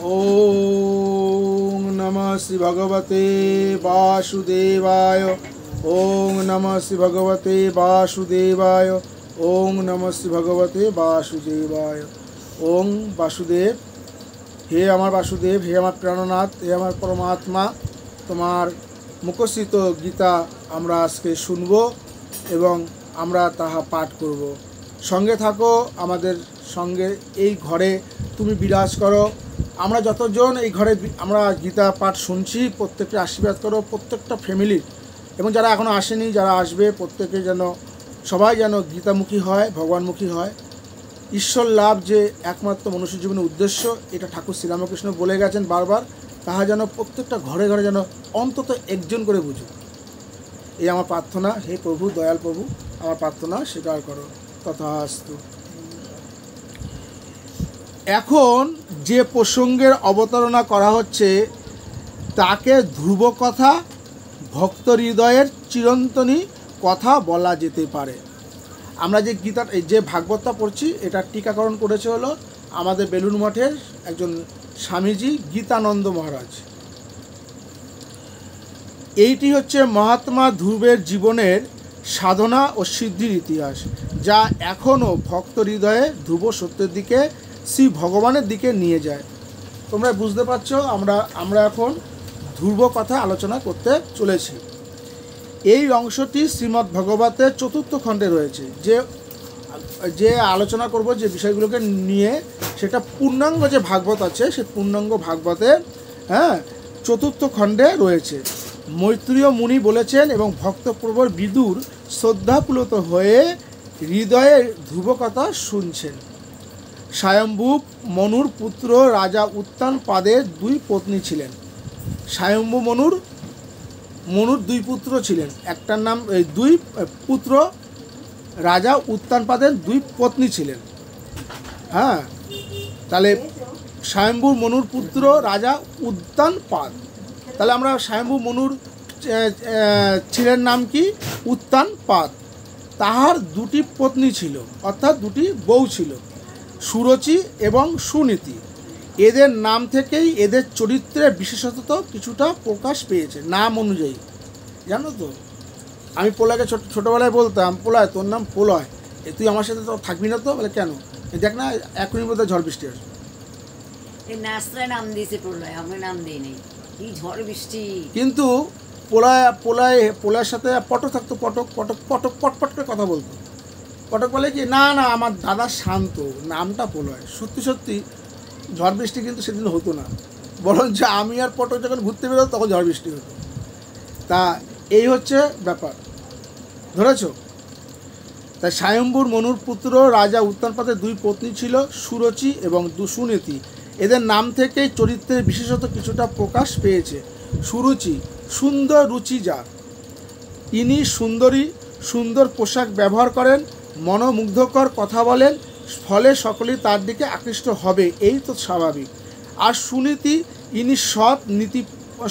ओम नमः श्री भगवते वासुदेवाय। ओम नमः श्री भगवते वासुदेवाय। ओम नमः श्री भगवते वासुदेवाय। ओम वासुदेव, हे আমার বাসুদেব, হে আমার প্রাণনাথ, হে আমার পরমাত্মা, তোমার মুখস্থিত গীতা আমরা আজকে শুনব এবং আমরা তাহা পাঠ করব। সঙ্গে থাকো, আমাদের সঙ্গে এই ঘরে তুমি বিরাজ করো। আমরা যতজন এই ঘরে আমরা গীতা পাঠ শুনছি, প্রত্যেককে আশীর্বাদ করো, প্রত্যেকটা ফ্যামিলি এবং যারা এখনও আসেনি, যারা আসবে, প্রত্যেকে যেন সবাই যেন গীতামুখী হয়, ভগবানমুখী হয়। ঈশ্বর লাভ যে একমাত্র মনুষ্য জীবনের উদ্দেশ্য, এটা ঠাকুর শ্রীরামকৃষ্ণ বলে গেছেন বারবার, তাহা যেন প্রত্যেকটা ঘরে ঘরে যেন অন্তত একজন করে বুঝুক। এই আমার প্রার্থনা। হে প্রভু, দয়াল প্রভু, আমার প্রার্থনা স্বীকার করো। তথাস্তু। এখন যে প্রসঙ্গের অবতারণা করা হচ্ছে তাকে ধ্রুব কথা, ভক্ত হৃদয়ের চিরন্তনী কথা বলা যেতে পারে। আমরা যে গীতা, যে ভাগবতটা পড়ছি, এটা টিকাকরণ করেছে হলো আমাদের বেলুন মঠের একজন স্বামীজি গীতানন্দ মহারাজ। এইটি হচ্ছে মহাত্মা ধ্রুবের জীবনের সাধনা ও সিদ্ধির ইতিহাস, যা এখনও ভক্ত হৃদয়ে ধ্রুব সত্যের দিকে, শ্রী ভগবানের দিকে নিয়ে যায়। তোমরা বুঝতে পারছো, আমরা এখন ধ্রুব কথা আলোচনা করতে চলেছি। এই অংশটি শ্রীমদ্ ভাগবতের চতুর্থ খণ্ডে রয়েছে। যে আলোচনা করব যে বিষয়গুলোকে নিয়ে, সেটা পূর্ণাঙ্গ যে ভাগবত আছে, সে পূর্ণাঙ্গ ভাগবতের চতুর্থ খণ্ডে রয়েছে। মৈত্রেয় মুনি বলেছেন এবং ভক্তপ্রবর বিদুর শ্রদ্ধাপুলত হয়ে হৃদয়ে ধ্রুব কথা শুনছেন। স্বয়ম্ভু মনুর পুত্র রাজা উত্তানপাদের দুই পত্নী ছিলেন। স্বয়ম্ভু মনুর দুই পুত্র ছিলেন, একটার নাম, দুই পুত্র রাজা উত্তানপাদের দুই পত্নী ছিলেন। তাহলে স্বয়ম্ভু মনুর পুত্র রাজা উত্তানপাদ। তাহলে আমরা স্বয়ম্ভু মনুর ছিলেন নাম কি? উত্তানপাদ। তাহার দুটি পত্নী ছিল, অর্থাৎ দুটি বউ ছিল, সুরুচি এবং সুনীতি। এদের নাম থেকেই এদের চরিত্রে বিশেষত কিছুটা প্রকাশ পেয়েছে নাম অনুযায়ী। জানো তো, আমি পোলাকে ছোটোবেলায় বলতাম, পোলায় তোর নাম পোলয়, তুই আমার সাথে তো থাকবি না তো? বলে কেন? দেখ না, এখনই মধ্যে ঝড় বৃষ্টি আসবে। নাম দিয়েছে পোলয়, আমি নাম দিই নাই, কি ঝড় বৃষ্টি। কিন্তু পোলায়ের সাথে পটক থাকতো, পটক পটক পটক পটপট করে কথা বলতো। পটক বলে কি, না না আমার দাদা শান্ত, নামটা পোলয়। সত্যি সত্যি ঝড় বৃষ্টি কিন্তু সেদিন হতো না, বরঞ্চ আমি আর পটক যখন ঘুরতে বেরোতো তখন ঝড় বৃষ্টি হতো। তা এই হচ্ছে ব্যাপার, ধরেছ? তাই স্বয়ম্ভুর মনুর পুত্র রাজা উত্তানপাদের দুই পত্নী ছিল, সুরুচি এবং সুনীতি। এদের নাম থেকেই চরিত্রের বিশেষত কিছুটা প্রকাশ পেয়েছে। সুরুচি, সুন্দর রুচি যার, ইনি সুন্দরী, সুন্দর পোশাক ব্যবহার করেন, মনোমুগ্ধকর কথা বলেন, ফলে সকলেই তার দিকে আকৃষ্ট হবে, এই তো স্বাভাবিক। আর সুনীতি, ইনি সৎ, নীতি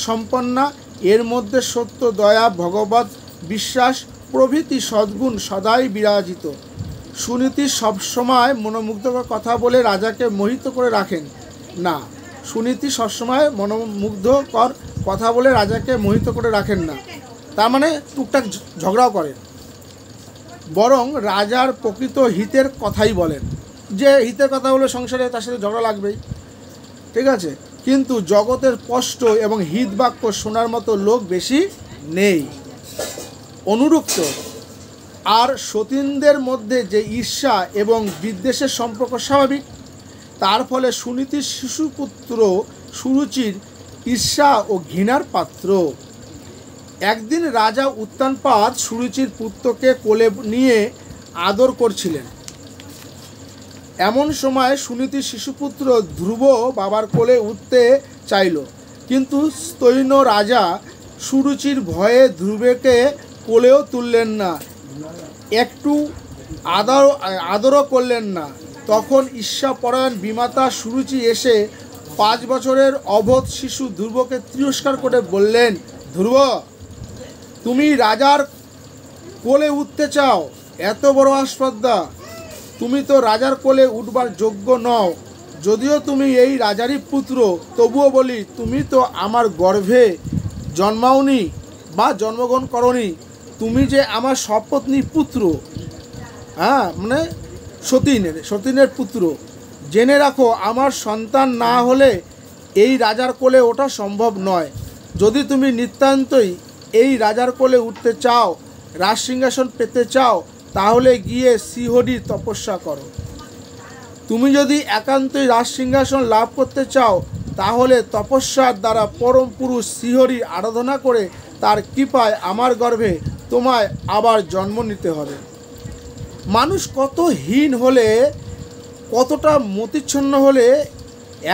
সম্পন্না, এর মধ্যে সত্য, দয়া, ভগবত বিশ্বাস প্রভৃতি সদ্গুণ সদাই বিরাজিত। সুনীতি সবসময় মনোমুগ্ধকর কথা বলে রাজাকে মোহিত করে রাখেন না। সুনীতি সবসময় মনোমুগ্ধকর কথা বলে রাজাকে মোহিত করে রাখেন না, তার মানে টুকটাক ঝগড়াও করেন, বরং রাজার প্রকৃত হিতের কথাই বলেন। যে হিতের কথা বলে সংসারে, তার সাথে ঝগড়া লাগবেই, ঠিক আছে? কিন্তু জগতের স্পষ্ট এবং হিত বাক্য শোনার মতো লোক বেশি নেই। অনুরক্ত আর সতীনদের মধ্যে যে ঈর্ষা এবং বিদ্বেষের সম্পর্ক স্বাভাবিক, তার ফলে সুনীতির শিশুপুত্র সুরুচির ঈর্ষা ও ঘৃণার পাত্র। একদিন রাজা উত্তানপাদ সুরুচির পুত্রকে কোলে নিয়ে আদর করছিলেন। এমন সময় সুনীতির শিশুপুত্র ধ্রুব বাবার কোলে উঠতে চাইল, কিন্তু স্তৈন্য রাজা সুরুচির ভয়ে ধ্রুবকে কোলেও তুললেন না, একটু আদরও করলেন না। তখন ঈর্ষাপরায়ণ বিমাতা সুরুচি এসে 5 বছরের অবোধ শিশু ধ্রুবকে তিরস্কার করে বললেন, ধ্রুব, তুমি রাজার কোলে উঠতে চাও, এত বড় আস্পর্ধা! তুমি তো রাজার কোলে উঠবার যোগ্য নও। যদিও তুমি এই রাজারই পুত্র, তবুও বলি তুমি তো আমার গর্ভে জন্মাওনি বা জন্মগ্রহণ করনি। তুমি যে আমার সপত্নী পুত্র, হ্যাঁ, মানে সতীনের পুত্র। জেনে রাখো, আমার সন্তান না হলে এই রাজার কোলে ওঠা সম্ভব নয়। যদি তুমি নিতান্তই এই রাজার কোলে উঠতে চাও, রাজসিংহাসন পেতে চাও, তাহলে গিয়ে শ্রীহরির তপস্যা করো। তুমি যদি একান্তই রাজসিংহাসন লাভ করতে চাও, তাহলে তপস্যার দ্বারা পরম পুরুষ শ্রীহরির আরাধনা করে তার কৃপায় আমার গর্ভে তোমায় আবার জন্ম নিতে হবে। মানুষ কত হীন হলে, কতটা মতিচ্ছন্ন হলে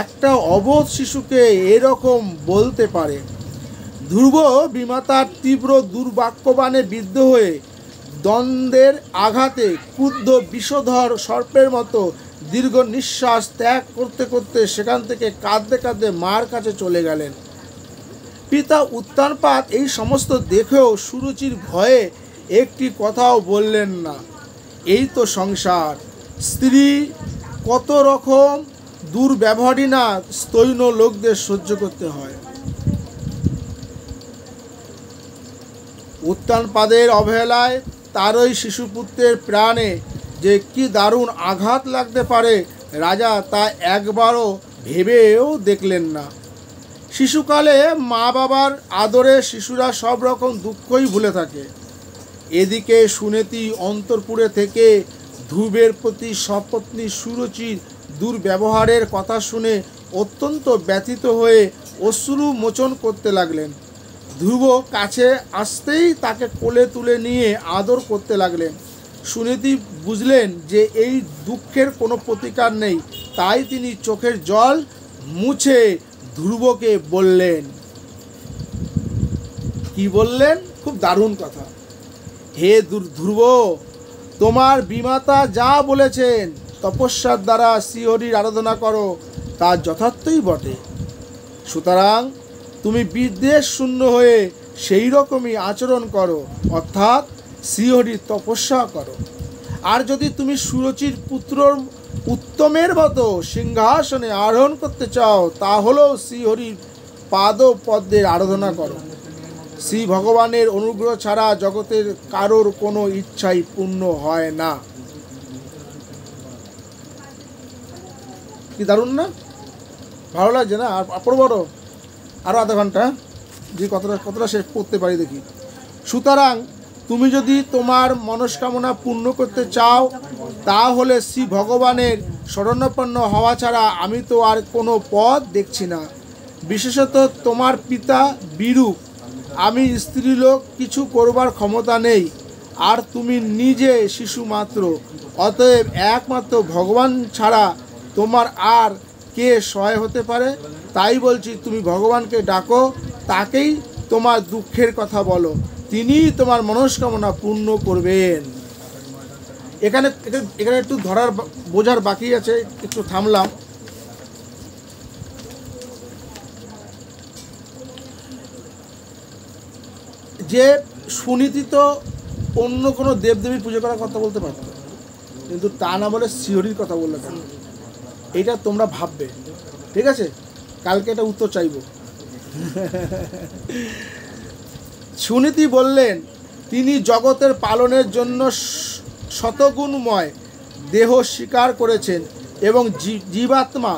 একটা অবোধ শিশুকে এরকম বলতে পারে? ধ্রুব বিমাতার তীব্র দুর্বাক্যবাণে বিদ্ধ হয়ে দ্বন্দ্বের আঘাতে ক্রুদ্ধ বিষধর সর্পের মতো দীর্ঘ নিঃশ্বাস ত্যাগ করতে করতে সেখান থেকে কাঁদতে কাঁদতে মার কাছে চলে গেলেন। পিতা উত্তানপাদ এই সমস্ত দেখেও সুরুচির ভয়ে একটি কথাও বললেন না। এই তো সংসার, স্ত্রী কত রকম দুর্ব্যবহারই না স্তৈন লোকদের সহ্য করতে হয়। উত্তানপাদের অবহেলায় তারই শিশুপুত্রের প্রাণে যে কি দারুণ আঘাত লাগতে পারে, রাজা তা একবারও ভেবেও দেখলেন না। শিশুকালে মা বাবার আদরে শিশুরা সব রকম দুঃখই ভুলে থাকে। এদিকে সুনেতি অন্তরপুরে থেকে ধ্রুবের প্রতি সপত্নী সুরুচির দুর্ব্যবহারের কথা শুনে অত্যন্ত ব্যথিত হয়ে অশ্রু মোচন করতে লাগলেন। ধ্রুব কাছে আসতেই তাকে কোলে তুলে নিয়ে আদর করতে লাগলেন। সুনীতি বুঝলেন যে এই দুঃখের কোনো প্রতিকার নেই, তাই তিনি চোখের জল মুছে ধ্রুবকে বললেন। কি বললেন? খুব দারুণ কথা। হে ধ্রুব, তোমার বিমাতা যা বলেছেন, তপস্যার দ্বারা শ্রীহরির আরাধনা করো, তা যথার্থই বটে। সুতরাং তুমি বিদ্বেষ শূন্য হয়ে সেই রকমই আচরণ করো, অর্থাৎ শ্রীহরির তপস্যা করো। আর যদি তুমি সুরুচির পুত্র উত্তমের মতো সিংহাসনে আরোহণ করতে চাও, তাহলেও শ্রীহরির পাদপদ্মের আরাধনা করো। শ্রী ভগবানের অনুগ্রহ ছাড়া জগতের কারোর কোনো ইচ্ছাই পূর্ণ হয় না। কি দারুণ না? ভালো লাগছে না? আর বড় আরও আধা ঘন্টা যে কতটা শেষ করতে পারি দেখি। সুতরাং তুমি যদি তোমার মনস্কামনা পূর্ণ করতে চাও, তাহলে শ্রী ভগবানের শরণাপন্ন হওয়া ছাড়া আমি তো আর কোনো পথ দেখছি না। বিশেষত তোমার পিতা বিরূপ, আমি স্ত্রীলোক, কিছু করবার ক্ষমতা নেই, আর তুমি নিজে শিশু মাত্র। অতএব একমাত্র ভগবান ছাড়া তোমার আর কে সহায় হতে পারে? তাই বলছি, তুমি ভগবানকে ডাকো, তাকেই তোমার দুঃখের কথা বলো, তিনিই তোমার মনস্কামনা পূর্ণ করবেন। এখানে একটু বোঝার বাকি আছে, একটু থামলাম। যে সুনীতি তো অন্য কোনো দেবদেবীর পুজো করার কথা বলতে পারত, কিন্তু তা না বলে শ্রীহরির কথা বললে কেন? এইটা তোমরা ভাববে, ঠিক আছে? কালকে এটা উত্তর চাইব। সুনীতি বললেন, তিনি জগতের পালনের জন্য শতগুণময় দেহ স্বীকার করেছেন এবং জীবাত্মা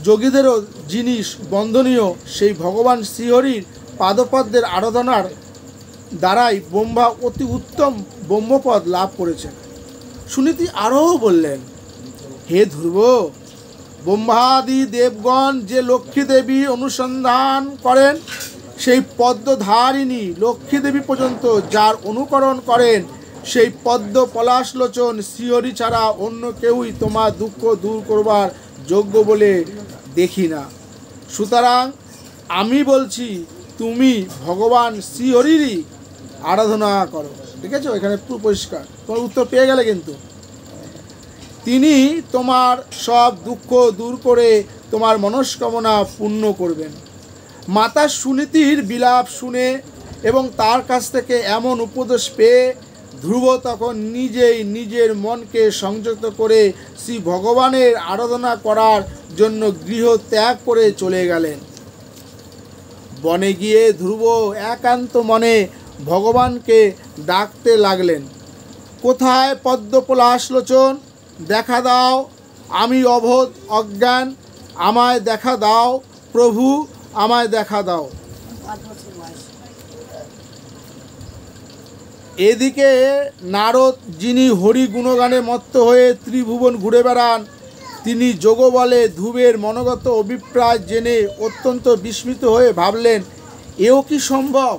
যোগীদেরও জিনিস বন্ধনীয় সেই ভগবান শ্রীহরির পাদপদ্মের আরাধনার দ্বারাই ব্রহ্মা অতি উত্তম ব্রহ্মপদ লাভ করেছেন। সুনীতি আরও বললেন, হে ধ্রুব, ব্রহ্মাদি দেবগণ যে লক্ষ্মী দেবী অনুসন্ধান করেন, সেই পদ্মধারিণী লক্ষ্মী দেবী পর্যন্ত যার অনুকরণ করেন, সেই পদ্ম পলাশলোচন শ্রীহরি ছাড়া অন্য কেউই তোমার দুঃখ দূর করবার যোগ্য বলে দেখি না। সুতরাং আমি বলছি, তুমি ভগবান শ্রীহরিরই আরাধনা করো। ঠিক আছে? এখানে পুরো পরিষ্কার, তোমার উত্তর পেয়ে গেলে। কিন্তু তিনি তোমার সব দুঃখ দূর করে তোমার মনস্কামনা পূর্ণ করবেন। মাতা সুনীতির বিলাপ শুনে এবং তার কাছ থেকে এমন উপদেশ পেয়ে ধ্রুব তখন নিজেই নিজের মনকে সংযত করে শ্রী ভগবানের আরাধনা করার জন্য গৃহ ত্যাগ করে চলে গেলেন। বনে গিয়ে ধ্রুব একান্ত মনে ভগবানকে ডাকতে লাগলেন, কোথায় পদ্মপলাশলোচন, দেখা দাও, আমি অবোধ অজ্ঞান, আমায় দেখা দাও প্রভু, আমায় দেখা দাও। 5 বছর বয়স। এদিকে নারদ, যিনি হরি গুণগানে মত্ত হয়ে ত্রিভুবন ঘুরে বেড়ান, তিনি যোগবলে ধ্রুবের মনোগত অভিপ্রায় জেনে অত্যন্ত বিস্মিত হয়ে ভাবলেন, এও কি সম্ভব,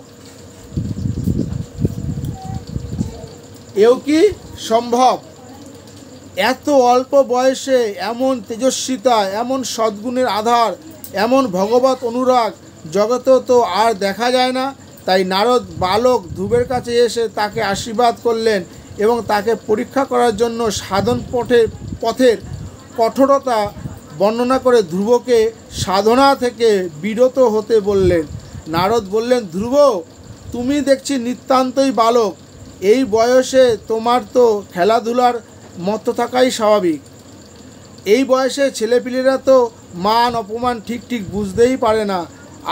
এও কি সম্ভব, এত অল্প বয়সে এমন তেজস্বিতা, এমন সদ্গুণের আধার, এমন ভগবত অনুরাগ জগতেও তো আর দেখা যায় না। তাই নারদ বালক ধ্রুবের কাছে এসে তাকে আশীর্বাদ করলেন এবং তাকে পরীক্ষা করার জন্য সাধন পথের কঠোরতা বর্ণনা করে ধ্রুবকে সাধনা থেকে বিরত হতে বললেন। নারদ বললেন, ধ্রুব, তুমি দেখছি নিতান্তই বালক, এই বয়সে তোমার তো খেলাধুলার মতো থাকাই স্বাভাবিক। এই বয়সে ছেলেপিলেরা তো মান অপমান ঠিক ঠিক বুঝতেই পারে না।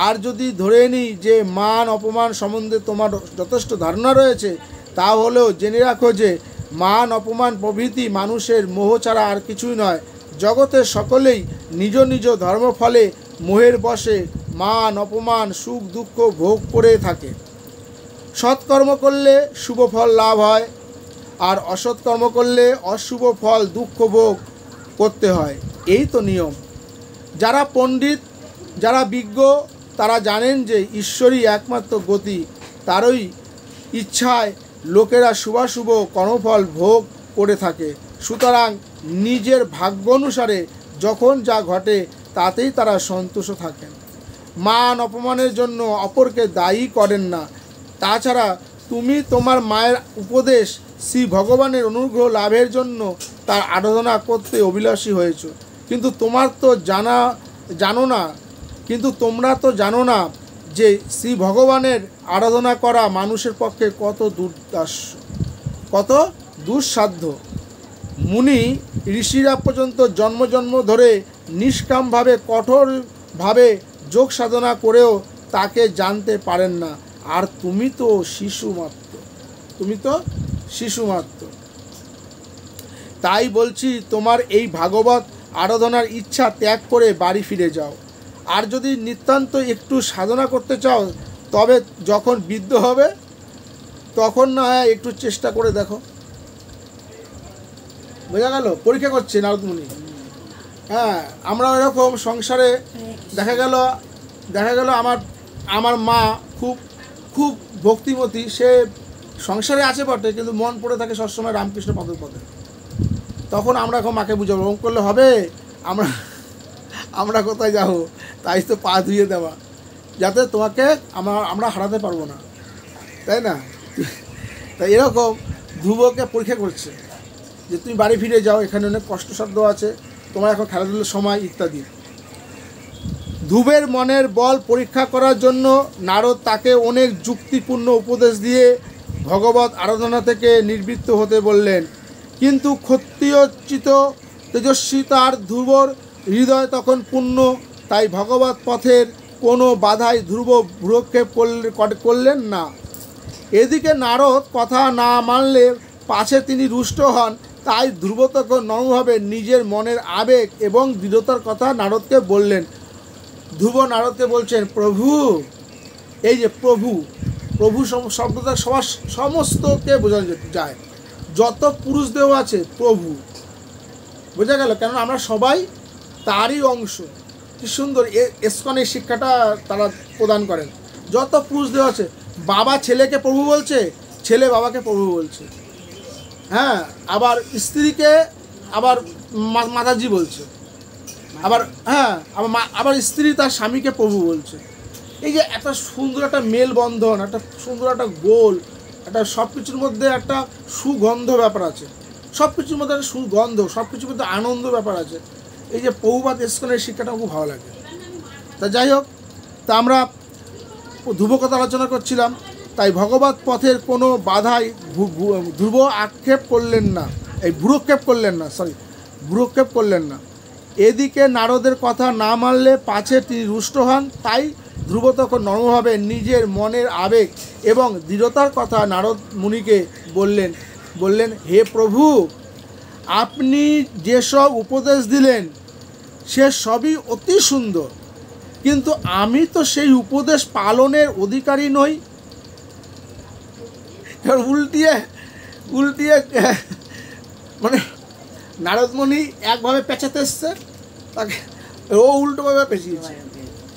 আর যদি ধরে নিই যে মান অপমান সম্বন্ধে তোমার যথেষ্ট ধারণা রয়েছে, তা হলেও জেনে রাখো যে মান অপমান প্রভৃতি মানুষের মোহ ছাড়া আর কিছুই নয়। জগতের সকলেই নিজ নিজ ধর্মফলে মোহের বশে মান অপমান সুখ দুঃখ ভোগ করে থাকে। সৎকর্ম করলে শুভ ফল লাভ হয়, আর অসৎকর্ম করলে অশুভ ফল দুঃখ ভোগ করতে হয়, এই তো নিয়ম। যারা পণ্ডিত, যারা বিজ্ঞ, তারা জানেন যে ঈশ্বরই একমাত্র গতি, তারই ইচ্ছায় লোকেরা শুভাশুভ কর্মফল ভোগ করে থাকে। সুতরাং নিজের ভাগ্য অনুসারে যখন যা ঘটে তাতেই তারা সন্তুষ্ট থাকেন, মান অপমানের জন্য অপরকে দায়ী করেন না। তাছাড়া তুমি তোমার মায়ের উপদেশ শ্রী ভগবানের অনুগ্রহ লাভের জন্য তার আরাধনা করতে অভিলাষী হয়েছ, কিন্তু তোমরা তো জানো না যে শ্রী ভগবানের আরাধনা করা মানুষের পক্ষে কত দুঃসাধ্য। মুনি ঋষিরা পর্যন্ত জন্ম জন্ম ধরে নিষ্কামভাবে কঠোরভাবে যোগ সাধনা করেও তাকে জানতে পারেন না, আর তুমি তো শিশু মাত্র। তাই বলছি, তোমার এই ভাগবত আরাধনার ইচ্ছা ত্যাগ করে বাড়ি ফিরে যাও। আর যদি নিতান্ত একটু সাধনা করতে চাও, তবে যখন বৃদ্ধ হবে তখন না হয় একটু চেষ্টা করে দেখো। বোঝা গেল? পরীক্ষা করছে নারদমুনি। হ্যাঁ, আমরা এরকম সংসারে দেখা গেল আমার মা খুব ভক্তিমতী, সে সংসারে আছে বটে, কিন্তু মন পড়ে থাকে সবসময় রামকৃষ্ণ পদে। তখন আমরা এখন মাকে বুঝাবো, ওম করলে হবে? আমরা কোথায় যাবো? তাই তো পা ধুয়ে দেওয়া, যাতে তোমাকে আমরা হারাতে পারবো না, তাই না? তাই এরকম ধ্রুবকে পরীক্ষা করছে যে তুমি বাড়ি ফিরে যাও, এখানে অনেক কষ্টসাধ্য আছে, তোমার এখন খেলাধুলার সময় ইত্যাদি। ধ্রুবের মনের বল পরীক্ষা করার জন্য নারদ তাকে অনেক যুক্তিপূর্ণ উপদেশ দিয়ে ভগবত আরাধনা থেকে নিবৃত্ত হতে বললেন। কিন্তু ক্ষত্রিয়োচিত তেজস্বী তার ধ্রুবর হৃদয় তখন পূর্ণ, তাই ভগবত পথের কোনো বাধায় ধ্রুব ভ্রুক্ষেপ করলেন না। এদিকে নারদ কথা না মানলে পাছে তিনি রুষ্ট হন, তাই ধ্রুব তখন নমভাবে নিজের মনের আবেগ এবং দৃঢ়তার কথা নারদকে বললেন। ধ্রুব নারদকে বলছেন, প্রভু, এই যে প্রভু শব্দটা সমস্তকে বোঝানো যায়, যত পুরুষ দেহ আছে প্রভু, বোঝা গেল? কেননা আমরা সবাই তারই অংশ। কি সুন্দর ইসকনের শিক্ষাটা তারা প্রদান করেন। যত পুরুষ দেহ আছে, বাবা ছেলেকে প্রভু বলছে, ছেলে বাবাকে প্রভু বলছে, হ্যাঁ, আবার স্ত্রীকে আবার মাতাজি বলছে, আবার হ্যাঁ, আবার স্ত্রী তার স্বামীকে প্রভু বলছে। এই যে একটা সুন্দর একটা মেলবন্ধন, একটা সুন্দর একটা গোল, একটা সব কিছুর মধ্যে একটা সুগন্ধ ব্যাপার আছে, সব কিছুর মধ্যে একটা সুগন্ধ, সব কিছুর মধ্যে আনন্দ ব্যাপার আছে। এই যে প্রভুপাদ ইসকনের শিক্ষাটা খুব ভালো লাগে। তা যাই হোক, তা আমরা ধ্রুব কথা আলোচনা করছিলাম। তাই ভগবত পথের কোনো বাধাই ধ্রুব আক্ষেপ করলেন না, ভ্রুক্ষেপ করলেন না। এদিকে নারদের কথা না মানলে পাছে তিনি রুষ্ট হন, তাই ধ্রুব তখন নরমভাবে নিজের মনের আবেগ এবং দৃঢ়তার কথা নারদ মুনিকে বললেন, হে প্রভু, আপনি যেসব উপদেশ দিলেন সে সবই অতি সুন্দর, কিন্তু আমি তো সেই উপদেশ পালনের অধিকারী নই। এবার উল্টিয়ে মানে নারদমণি একভাবে পেঁচাতে এসছে, তাকে ও উল্টোভাবে পেঁচিয়েছে।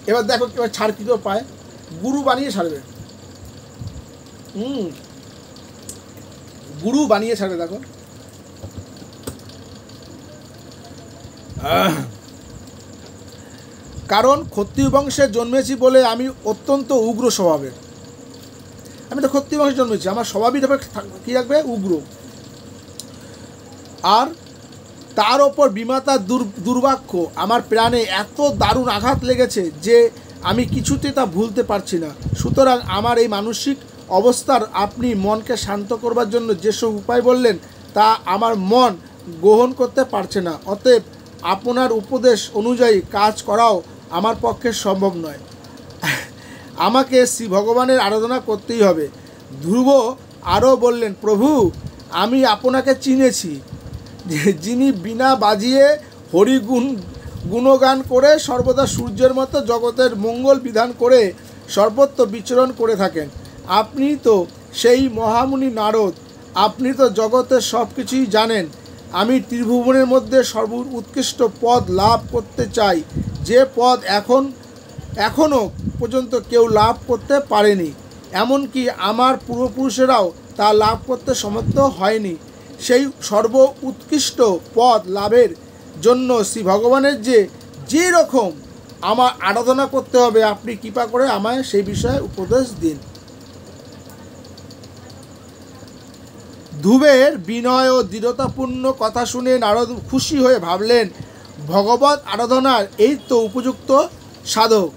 এবার দেখো এবার ছাড় কী পায়, গুরু বানিয়ে ছাড়বে। গুরু বানিয়ে ছাড়বে। দেখো কারণ ক্ষত্রিয় বংশে জন্মেছি বলে আমি অত্যন্ত উগ্র স্বভাবের। আমি তো ক্ষত্রিয় বংশে জন্মেছি, আমার স্বভাবই কী রাখবে, উগ্র। আর তার ওপর বিমাতার দুর্ভাগ্য আমার প্রাণে এত দারুণ আঘাত লেগেছে যে আমি কিছুতেই তা ভুলতে পারছি না। সুতরাং আমার এই মানসিক অবস্থার আপনি মনকে শান্ত করবার জন্য যেসব উপায় বললেন তা আমার মন গ্রহণ করতে পারছে না। অতএব আপনার উপদেশ অনুযায়ী কাজ করাও আমার পক্ষে সম্ভব নয়। আমাকে শ্রী ভগবানের আরাধনা করতেই হবে। ধ্রুব আরও বললেন, প্রভু, আমি আপনাকে চিনেছি, যিনি বিনা বাজিয়ে গুণগান করে সর্বদা সূর্যের মতো জগতের মঙ্গল বিধান করে সর্বত্র বিচরণ করে থাকেন। আপনি তো সেই মহামুনি নারদ, আপনি তো জগতের সব কিছুই জানেন। আমি ত্রিভুবনের মধ্যে সর্বোৎকৃষ্ট পদ লাভ করতে চাই, যে পদ এখনও পর্যন্ত কেউ লাভ করতে পারেনি, এমনকি আমার পূর্বপুরুষেরাও তা লাভ করতে সমর্থ হয়নি। সেই সর্ব উৎকৃষ্ট পদ লাভের জন্য শ্রী ভগবানের যে রকম আমার আরাধনা করতে হবে, আপনি কৃপা করে আমায় সেই বিষয়ে উপদেশ দিন। ধ্রুবের বিনয় ও দৃঢ়তাপূর্ণ কথা শুনে নারদ খুশি হয়ে ভাবলেন, ভগবত আরাধনার এই তো উপযুক্ত সাধক।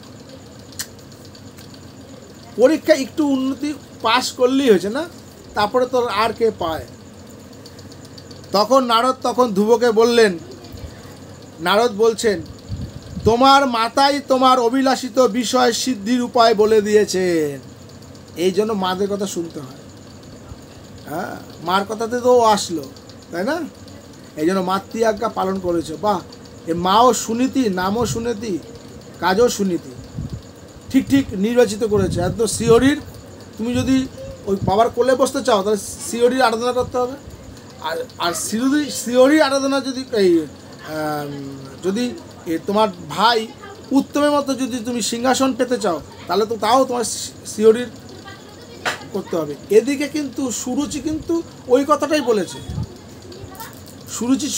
পরীক্ষা একটু উন্নতি পাশ করলেই হয়েছে না, তারপরে তো আর কে পায়। তখন নারদ ধ্রুবকে বললেন, নারদ বলছেন, তোমার মাতাই তোমার অভিলাষিত বিষয় সিদ্ধির উপায় বলে দিয়েছেন। এই জন্য মাদের কথা শুনতে হয়। হ্যাঁ, মার কথাতে তো ও আসলো, তাই না? এই জন্য মাতৃ আজ্ঞা পালন করেছে। বাহ, এ মাও সুনীতি, নামও সুনীতি, কাজও সুনীতি, ঠিক নির্বাচিত করেছে। একদম শ্রীহরির, তুমি যদি ওই বাবার কোলে বসতে চাও তাহলে শ্রীহরির আরাধনা করতে হবে। আর শ্রীহরির আরাধনা যদি তোমার ভাই উত্তমের মতো যদি তুমি সিংহাসন পেতে চাও তাহলে তো তাও তোমার শ্রীহরির করতে হবে। এদিকে কিন্তু সুরুচি কিন্তু ওই কথাটাই বলেছে।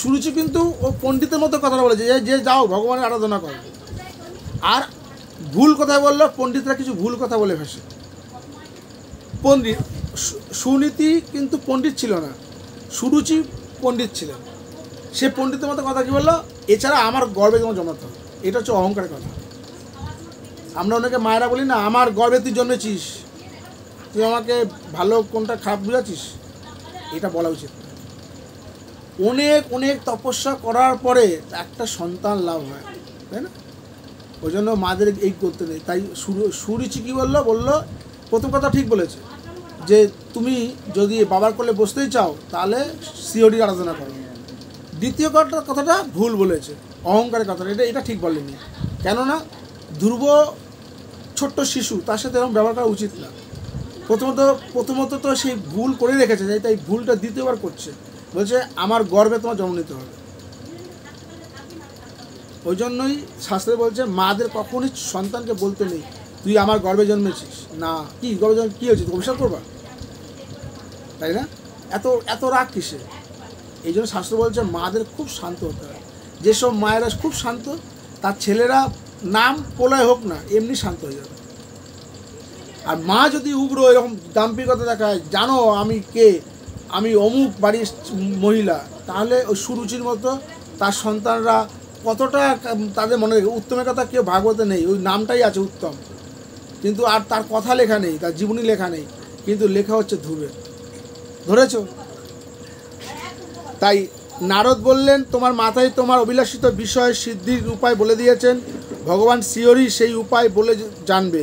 সুরুচি কিন্তু ও পণ্ডিতের মতো কথাটা বলেছে, যে যাও ভগবানের আরাধনা করো। আর ভুল কথা বললো, পণ্ডিতরা কিছু ভুল কথা বলে ফেসে। সুনীতি কিন্তু পণ্ডিত ছিল না, সুরুচি পণ্ডিত ছিলেন। সে পণ্ডিতের মতো কথা কি বললো, এছাড়া আমার গর্বে তোমার জন্মাতে হবে। এটা হচ্ছে অহংকারের কথা। আমরা অনেকে মায়েরা বলি না, আমার গর্বে তুই জন্মেছিস, তুই আমাকে ভালো কোনটা খারাপ বুঝাচ্ছিস, এটা বলা উচিত। অনেক তপস্যা করার পরে একটা সন্তান লাভ হয়, তাই না? ওই জন্য মাদের এই করতে নেই। তাই সুরুচি কী বললো, প্রথম কথা ঠিক বলেছে যে তুমি যদি বাবার কোলে বসতেই চাও তাহলে শ্রীহরির আরাধনা করো। দ্বিতীয় কথাটা ভুল বলেছে, অহংকারের কথাটা, এটা ঠিক বলেনি। কেননা ধ্রুব ছোট্ট শিশু, তার সাথে এরকম ব্যবহার করা উচিত না। প্রথমত তো সেই ভুল করে রেখেছে, তাই ভুলটা দ্বিতীয়বার করছে। বলছে আমার গর্বে তোমার জন্ম নিতে হবে। ওই জন্যই শাস্ত্রে বলছে মাদের কখনই সন্তানকে বলতে নেই তুই আমার গর্বে জন্মেছিস। না, কি গর্বে জন্ম কী হয়েছে, অভিশাপ করবা, তাই না? এত রাগ কিসে? এই জন্য শাস্ত্র বলছে মাদের খুব শান্ত হতে হয়। যেসব মায়েরা খুব শান্ত, তার ছেলেরা নাম প্রলয় হোক না এমনি শান্ত হয়ে যাবে। আর মা যদি উগ্র এরকম দাম্ভিকতা দেখায়, জানো আমি কে, আমি অমুক বাড়ির মহিলা, তাহলে ওই সুরুচির মতো তার সন্তানরা কতটা তাদের মনে রেখে। উত্তমের কথা কেউ ভাগবতে নেই, ওই নামটাই আছে উত্তম, কিন্তু আর তার কথা লেখা নেই, তার জীবনী লেখা নেই। কিন্তু লেখা হচ্ছে ধ্রুবে। ধরেছ? তাই নারদ বললেন, তোমার মাথায় তোমার অভিলাষিত বিষয় সিদ্ধির উপায় বলে দিয়েছেন, ভগবান শিয়রই সেই উপায় বলে জানবে।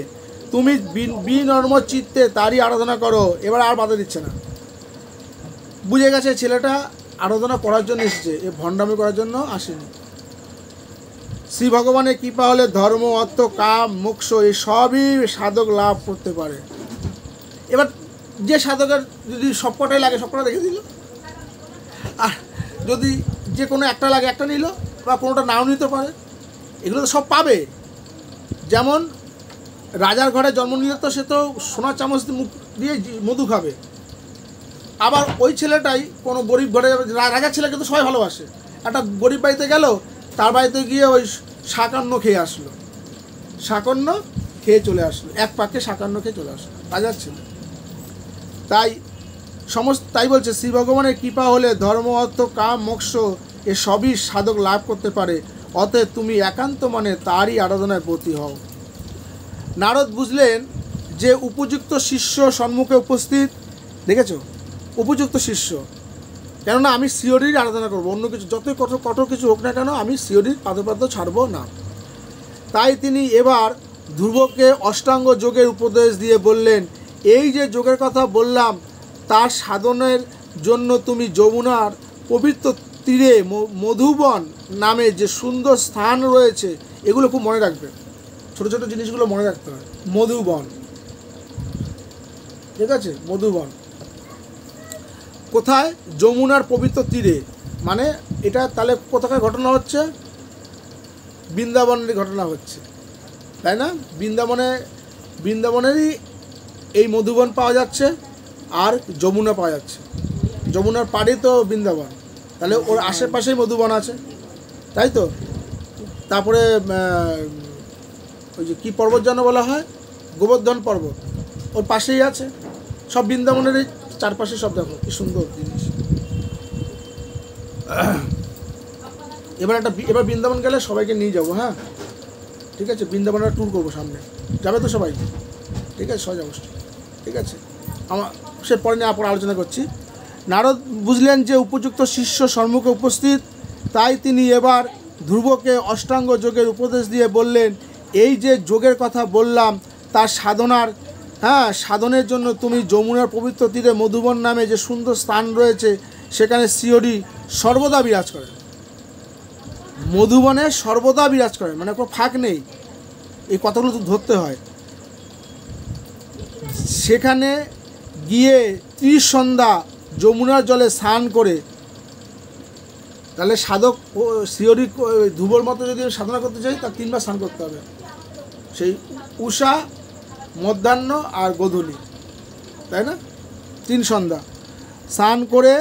তুমি বিনর্ম চিত্তে তারই আরাধনা করো। এবার আর বাধা দিচ্ছে না, বুঝে গেছে ছেলেটা আরাধনা করার জন্য এসেছে, এ ভণ্ডামি করার জন্য আসেনি। শ্রী ভগবানের কৃপা হলে ধর্ম, অর্থ, কাম, মোক্ষ এই সবই সাধক লাভ করতে পারে। এবার যে সাধকের যদি সবকটাই লাগে সবকটা রেখে দিল, আর যদি যে কোনো একটা লাগে একটা নিল, বা কোনোটা নাও নিতে পারে, এগুলো তো সব পাবে। যেমন রাজার ঘরে জন্ম নিলে তো সে তো সোনার চামচ মুখ দিয়ে মধু খাবে। আবার ওই ছেলেটাই কোনো গরিব ঘরে, রাজার ছেলেকে তো সবাই ভালোবাসে, একটা গরিব বাড়িতে গেল, তার বাড়িতে গিয়ে ওই শাকান্ন খেয়ে আসলো, শাকান্ন খেয়ে চলে আসলো, এক পাকে শাকান্ন খেয়ে চলে আসলো রাজার ছেলে। তাই বলছে শ্রী ভগবানের কৃপা হলে ধর্ম, অর্থ, কাম, মোক্ষ এ সবই সাধক লাভ করতে পারে। অতএব তুমি একান্ত মনে তারই আরাধনায় ব্রতী হও। নারদ বুঝলেন যে উপযুক্ত শিষ্য সম্মুখে উপস্থিত। দেখেছো, উপযুক্ত শিষ্য, কেননা আমি শিয়রির আরাধনা করবো, অন্য কিছু যতই কঠোর কিছু হোক না কেন আমি শিয়রির পাদপাদ্য ছাড়বো না। তাই তিনি এবার ধ্রুবকে অষ্টাঙ্গ যোগের উপদেশ দিয়ে বললেন, এই যে যোগের কথা বললাম তার সাধনের জন্য তুমি যমুনার পবিত্র তীরে মধুবন নামে যে সুন্দর স্থান রয়েছে, এগুলো খুব মনে রাখবে, ছোটো ছোটো জিনিসগুলো মনে রাখতে হয়। মধুবন, ঠিক আছে, মধুবন কোথায়? যমুনার পবিত্র তীরে। মানে এটা তাহলে কোথাকার ঘটনা হচ্ছে? বৃন্দাবনের ঘটনা হচ্ছে, তাই না? বৃন্দাবনেরই এই মধুবন পাওয়া যাচ্ছে, আর যমুনা পাওয়া যাচ্ছে। যমুনার পাড়ে তো বৃন্দাবন, তাহলে ওর আশেপাশেই মধুবন আছে, তাই তো? তারপরে ওই যে কী পর্বত যেন বলা হয়, গোবর্ধন পর্বত, ওর পাশেই আছে। সব বৃন্দাবনেরই চারপাশে সব, দেখো কি সুন্দর জিনিস। এবার বৃন্দাবন গেলে সবাইকে নিয়ে যাবো, হ্যাঁ ঠিক আছে, বৃন্দাবনের ট্যুর করবো সামনে, যাবে তো সবাই? ঠিক আছে, সবাই যাবো, ঠিক আছে। আমার সে পরে নিয়ে পরে আলোচনা করছি। নারদ বুঝলেন যে উপযুক্ত শিষ্য সম্মুখে উপস্থিত, তাই তিনি এবার ধ্রুবকে অষ্টাঙ্গ যোগের উপদেশ দিয়ে বললেন, এই যে যোগের কথা বললাম তার সাধনের জন্য তুমি যমুনার পবিত্র তীরে মধুবন নামে যে সুন্দর স্থান রয়েছে সেখানে শিয়রি সর্বদা বিরাজ করেন। মধুবনে সর্বদা বিরাজ করেন, মানে কোনো ফাঁক নেই, এই কথাগুলো তো ধরতে হয়। সেখানে গিয়ে ত্রিসন্ধ্যা যমুনার জলে স্নান করে, তাহলে সাধক শিয়রি ধ্রুবর মতো যদি সাধনা করতে চাই তার 3 বার স্নান করতে হবে, সেই উষা, মধ্যাহ্ন আর গোধূলি, তাই না? 3 সন্ধ্যা স্নান করে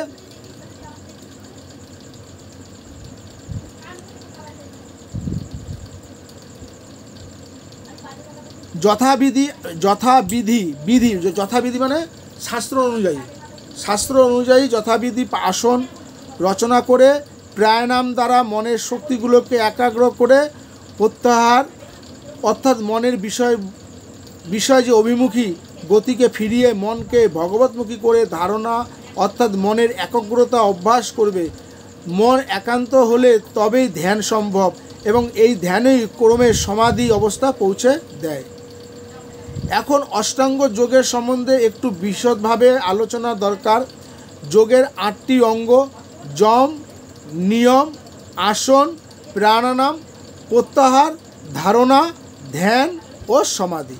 যথাবিধি মানে শাস্ত্র অনুযায়ী যথাবিধি আসন রচনা করে প্রাণায়াম দ্বারা মনের শক্তিগুলোকে একাগ্র করে প্রত্যাহার, অর্থাৎ মনের বিষয় যে অভিমুখী গতিকে ফিরিয়ে মনকে ভগবতমুখী করে ধারণা, অর্থাৎ মনের একাগ্রতা অভ্যাস করবে। মন একান্ত হলে তবেই ধ্যান সম্ভব, এবং এই ধ্যানেই ক্রমে সমাধি অবস্থা পৌঁছে দেয়। এখন অষ্টাঙ্গ যোগের সম্বন্ধে একটু বিশদভাবে আলোচনা দরকার। যোগের 8টি অঙ্গ: যম, নিয়ম, আসন, প্রাণায়াম, প্রত্যাহার, ধারণা, ধ্যান ও সমাধি।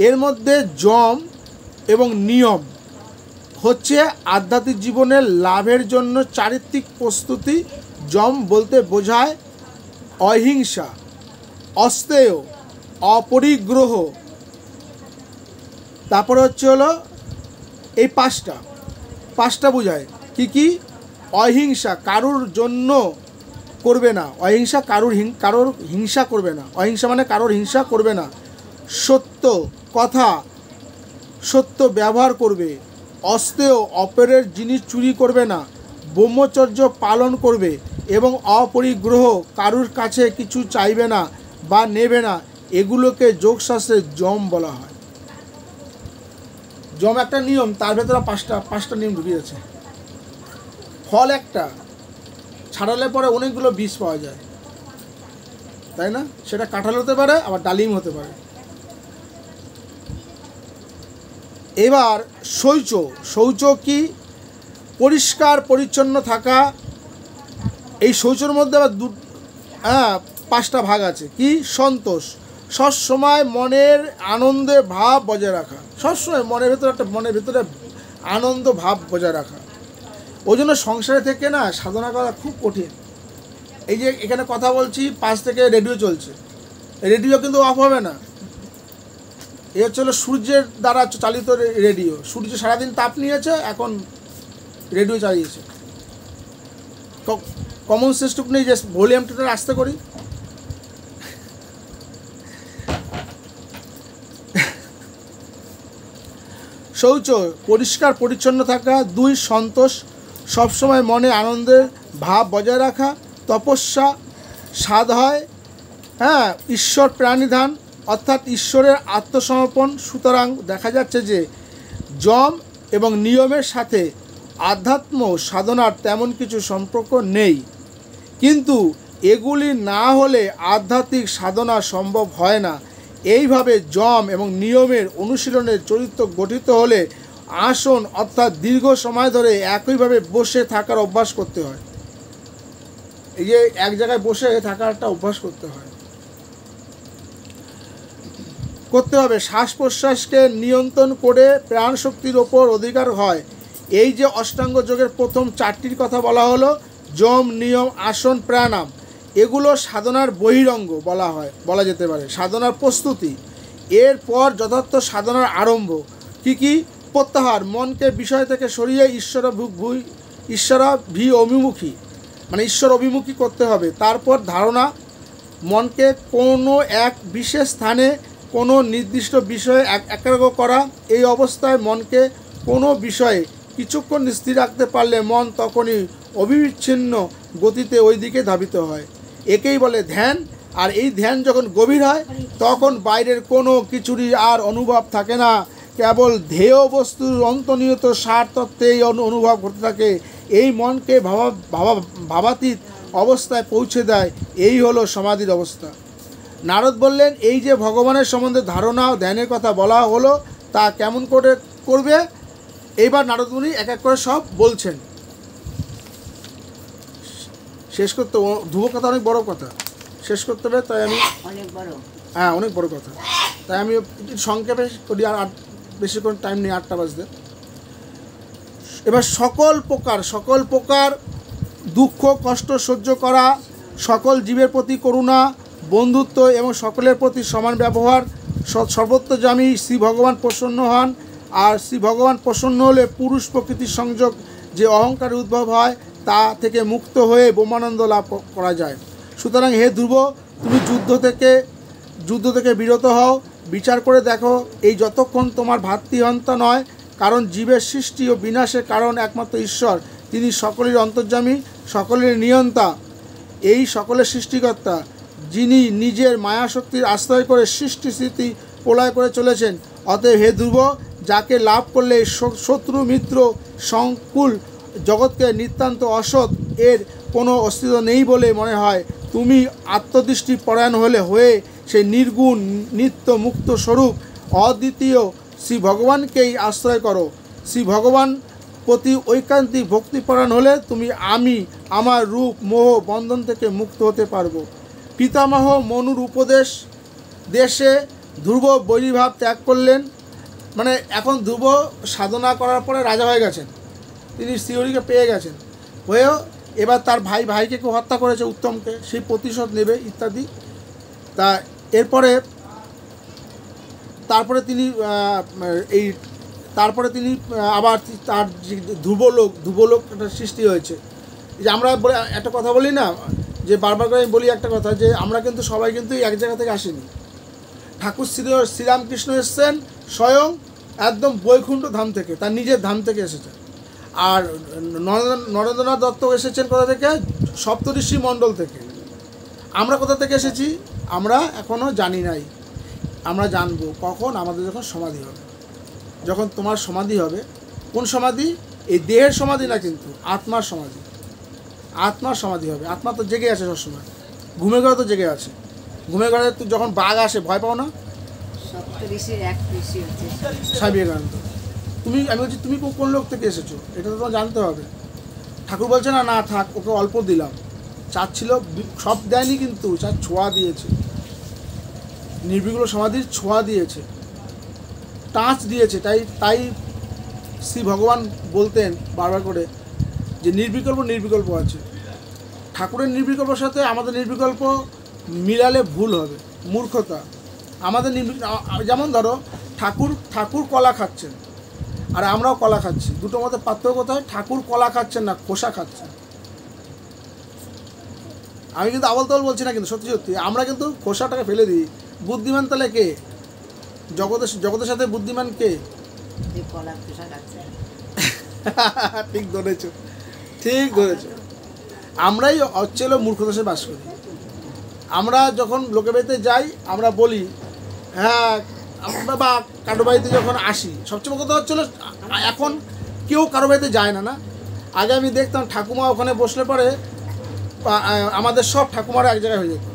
এর মধ্যে যম এবং নিয়ম হচ্ছে আধ্যাত্মিক জীবনের লাভের জন্য চারিত্রিক প্রস্তুতি। যম বলতে বোঝায় অহিংসা, অস্তেয়, অপরিগ্রহ। তারপরে হলো এই পাঁচটা বোঝায় কি? অহিংসা, কারুর জন্য করবে না, অহিংসা, কারুর হিংসা করবে না, অহিংসা মানে কারুর হিংসা করবে না। সত্য কথা, সত্য ব্যবহার করবে। অস্তেয়, অপরের জিনিস চুরি করবে না। ব্রহ্মচর্য পালন করবে এবং অপরিগ্রহ, কারুর কাছে কিছু চাইবে না বা নেবে না। এগুলোকে যোগশাস্ত্রে যম বলা হয়। যম একটা নিয়ম, তার ভেতরে পাঁচটা নিয়ম ঢুকিয়েছে। ফল একটা, ছাড়ালে পরে অনেকগুলো বীজ পাওয়া যায়, তাই না? সেটা কাঁঠাল হতে পারে, আবার ডালিম হতে পারে। এবার শৌচ কি? পরিষ্কার পরিচ্ছন্ন থাকা। এই শৌচের মধ্যে আবার পাঁচটা ভাগ আছে। কি? সন্তোষ, সবসময় মনের আনন্দে ভাব বজায় রাখা, সবসময় মনের ভেতরে আনন্দ ভাব বজায় রাখা। ওই জন্য সংসারে থেকে না সাধনা করা খুব কঠিন। এই যে এখানে কথা বলছি, পাশ থেকে রেডিও চলছে, রেডিও কিন্তু অফ হবে না। এ হচ্ছে হলো সূর্যের দ্বারা চালিত রেডিও। সূর্য সারাদিন তাপ নিয়েছে, এখন রেডিও চালিয়েছে। কমন সেন্সটুক নেই যে ভলিউমটা আস্তে করি। শৌচ পরিষ্কার পরিচ্ছন্ন থাকা। 2 সন্তোষ, সবসময় মনে আনন্দের ভাব বজায় রাখা। তপস্যা, সাধ হয় ঈশ্বর প্রাণিধান, অর্থাৎ ঈশ্বরের আত্মসমর্পণ। সুতরাং দেখা যাচ্ছে যে যম এবং নিয়মের সাথে আধ্যাত্ম সাধনার তেমন কিছু সম্পর্ক নেই, কিন্তু এগুলি না হলে আধ্যাত্মিক সাধনা সম্ভব হয় না। এইভাবে যম এবং নিয়মের অনুশীলনের চরিত্র গঠিত হলে আসন অর্থাৎ দীর্ঘ সময় ধরে একইভাবে বসে থাকার অভ্যাস করতে হয়। এই যে এক জায়গায় বসে থাকার একটা অভ্যাস করতে হবে। শ্বাস প্রশ্বাসকে নিয়ন্ত্রণ করে প্রাণ শক্তির ওপর অধিকার হয়। এই যে অষ্টাঙ্গ যোগের প্রথম 4টির কথা বলা হলো, যম, নিয়ম, আসন, প্রাণায়াম, এগুলো সাধনার বহিরঙ্গ বলা যেতে পারে, সাধনার প্রস্তুতি। এরপর যথার্থ সাধনার আরম্ভ। কি? প্রত্যাহার, মনকে বিষয় থেকে সরিয়ে ঈশ্বর অভিমুখী করতে হবে। তারপর ধারণা, মনকে কোনো এক বিশেষ স্থানে কোনো নির্দিষ্ট বিষয়ে একাগ্র করা। এই অবস্থায় মনকে কোনো বিষয়ে কিছুক্ষণ স্থির রাখতে পারলে মন তখনই অবিচ্ছিন্ন গতিতে ওই দিকে ধাবিত হয়। একেই বলে ধ্যান। আর এই ধ্যান যখন গভীর হয়, তখন বাইরের কোনো কিছুরই আর অনুভব থাকে না, কেবল ধ্যেয় বস্তুর অন্তর্নিহিত সার তত্ত্বেই অনুভব করতে থাকে। এই মনকে ভাবাতীত অবস্থায় পৌঁছে দেয়। এই হলো সমাধির অবস্থা। নারদ বললেন, এই যে ভগবানের সম্বন্ধে ধারণা ও ধ্যানের কথা বলা হলো, তা কেমন করে করবে? এইবার নারদ মুনি এক এক করে সব বলছেন। শেষ করতে ধ্রুব কথা অনেক বড় কথা, শেষ করতে হবে, তাই আমি অনেক বড় কথা, তাই আমি সংক্ষেপে করি, আর বেশি কোনো টাইম নেই, 8টা বাজতে। এবার সকল প্রকার দুঃখ কষ্ট সহ্য করা, সকল জীবের প্রতি করুণা, বন্ধুত্ব এবং সকলের প্রতি সমান ব্যবহার। সর্বত্রযামী শ্রী ভগবান প্রসন্ন হন। আর শ্রী ভগবান প্রসন্ন হলে পুরুষ প্রকৃতির সংযোগ যে অহংকারের উদ্ভব হয়, তা থেকে মুক্ত হয়ে ব্রহ্মানন্দ লাভ করা যায়। সুতরাং হে ধ্রুব, তুমি যুদ্ধ থেকে বিরত হও। বিচার করে দেখো, এই যতক্ষণ তোমার ভাতৃহন্তা নয়, কারণ জীবের সৃষ্টি ও বিনাশের কারণ একমাত্র ঈশ্বর। তিনি সকলের অন্তর্যামী, সকলের নিয়ন্তা, এই সকলের সৃষ্টিকর্তা, যিনি নিজের মায়াশক্তির আশ্রয় করে সৃষ্টি স্থিতি প্রলয় করে চলেছেন। অতএব হে ধ্রুব, যাকে লাভ করলে শত্রু মিত্র সংকুল জগৎকে নিতান্ত অসৎ এর কোনো অস্তিত্ব নেই বলে মনে হয়, তুমি আত্মদৃষ্টি পরায়ণ হয়ে সেই নির্গুণ নিত্য মুক্ত স্বরূপ অদ্বিতীয় শ্রী ভগবানকেই আশ্রয় করো। শ্রী ভগবান প্রতি ঐকান্তিক ভক্তিপরায়ণ হলে তুমি আমার রূপ মোহ বন্ধন থেকে মুক্ত হতে পারবো। পিতামহ মনুর উপদেশ দেশে ধ্রুব বৈরীভাব ত্যাগ করলেন। মানে এখন ধ্রুব সাধনা করার পরে রাজা হয়ে গেছেন, তিনি শ্রীহরিকে পেয়ে গেছেন, হয়েও এবার তার ভাইকে কেউ হত্যা করেছে, উত্তমকে, সেই প্রতিশোধ নেবে ইত্যাদি। তা তারপরে তিনি আবার তার ধ্রুবলোক একটা সৃষ্টি হয়েছে। যে আমরা একটা কথা বলি না, যে বারবার করে আমি বলি একটা কথা, যে আমরা কিন্তু সবাই কিন্তু এক জায়গা থেকে আসিনি। ঠাকুর শ্রীরামকৃষ্ণ এসছেন স্বয়ং একদম বৈকুণ্ঠ ধাম থেকে, তার নিজের ধাম থেকে এসেছেন। আর নরেন্দ্রনাথ দত্ত এসেছেন কোথা থেকে? সপ্তঋষি মণ্ডল থেকে। আমরা কোথা থেকে এসেছি আমরা এখনও জানি নাই, আমরা জানবো কখন, আমাদের যখন সমাধি হবে। যখন তোমার সমাধি হবে, কোন সমাধি? এই দেহের সমাধি না, কিন্তু আত্মার সমাধি। আত্মার সমাধি হবে। আত্মা তো জেগে আছে সবসময়, ঘুমের ঘরে তো জেগে আছে। ঘুমের ঘরে তো যখন বাঘ আসে ভয় পাও না? সপ্তঋষির এক ঋষি হচ্ছে স্বামী বিবেকানন্দ। আমি বলছি তুমি কোন লোক থেকে এসেছো, এটা তো তোমার জানতে হবে। ঠাকুর বলছে না না থাক, ওকে অল্প দিলাম। চাচ্ছিল, সব দেয়নি, কিন্তু চার ছোঁয়া দিয়েছে, নির্বিকল্প সমাধির ছোঁয়া দিয়েছে, টাচ দিয়েছে। তাই শ্রী ভগবান বলতেন বারবার করে যে নির্বিকল্প আছে। ঠাকুরের নির্বিকল্পের সাথে আমাদের নির্বিকল্প মিলালে ভুল হবে, মূর্খতা। আমাদের যেমন ধরো ঠাকুর কলা খাচ্ছেন আর আমরাও কলা খাচ্ছি, দুটোর মধ্যে পার্থক্য কোথায়? ঠাকুর কলা খাচ্ছেন না, খোসা খাচ্ছেন। আমি কিন্তু আবল তাবল বলছি না, কিন্তু সত্যি আমরা কিন্তু খোসাটাকে ফেলে দিই। বুদ্ধিমান তাহলে কে? জগতের সাথে বুদ্ধিমান কে? যে কলার খোসা খাচ্ছে। ঠিক ধরেছ। আমরাই হচ্ছে মূর্খতার সাথে বাস করি। আমরা যখন লোকের বাড়িতে যাই, আমরা বলি হ্যাঁ, বা কারো বাড়িতে যখন আসি, সবচেয়ে বড় কথা হচ্ছিল এখন কেউ কারো বাড়িতে যায় না। আগে আমি দেখতাম ঠাকুমা ওখানে বসলে পরে আমাদের সব ঠাকুমারা এক জায়গায় হয়ে যেত।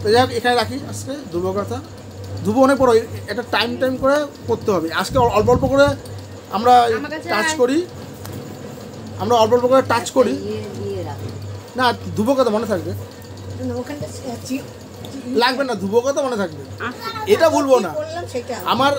তো যাই হোক, এখানে রাখি আজকে ধ্রুব কথা। ধ্রুব অনেক বড়, এটা টাইম করে করতে হবে। আজকে অল্প অল্প করে আমরা টাচ করি, না ধ্রুব কথা মনে থাকবে, লাগবে না, ধ্রুব কথা মনে থাকবে, এটা ভুলবো না। আমার